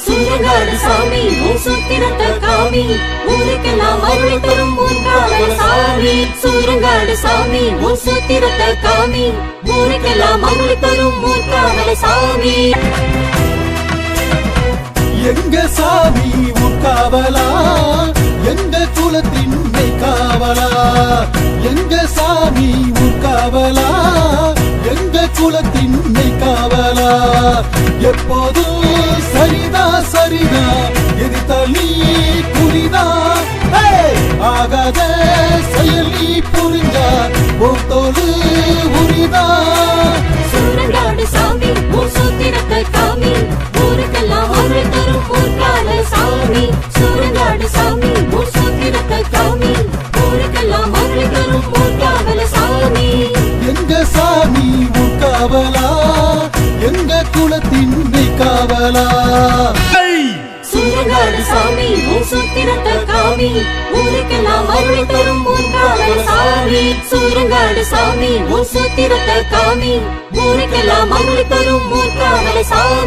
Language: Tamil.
சூரங்காடு சாமி உன் சூத்திரத்தை காமி ஊருக்கெல்லாம் அருள் தரும் மூன்றாவது சாமி சூரங்காடு சாமி உன் சூத்திரத்தை காமி ஊருக்கெல்லாம் அருள் தரும் மூன்றாவது சாமி எங்க சாமி உட்காவலா எங்க குலத்தின் காவலா எங்க சாமி உட்காவலா எங்க குலத்தின் காவலா எப்போதும் சரிதா சரிதா எது தள்ளி புரிதா ஆகாத செயல் நீ புரிஞ்சா போத்தோடு உரிதா சூரங்காடு சாமி உன் சூத்திரத்தை காமி ஊருக்கெல்லாம் அருள் தரும் மூன்றாவது சாமி சூரங்காடு சாமி உன் சூத்திரத்தை காமி ஊருக்கெல்லாம் அருள் தரும் மூன்றாவது சாமி எங்க சாமி உட்காவலா எங்க குலத்தின் காவலா சூரங்காடு சாமி உன் சூத்திரத்தை காமி ஊருக்கெல்லாம் அருள் தரும் மூன்றாவது சாமி சூரங்காடு சாமி உன் சூத்திரத்தை காமி ஊருக்கெல்லாம் அருள் தரும் மூன்றாவது சாமி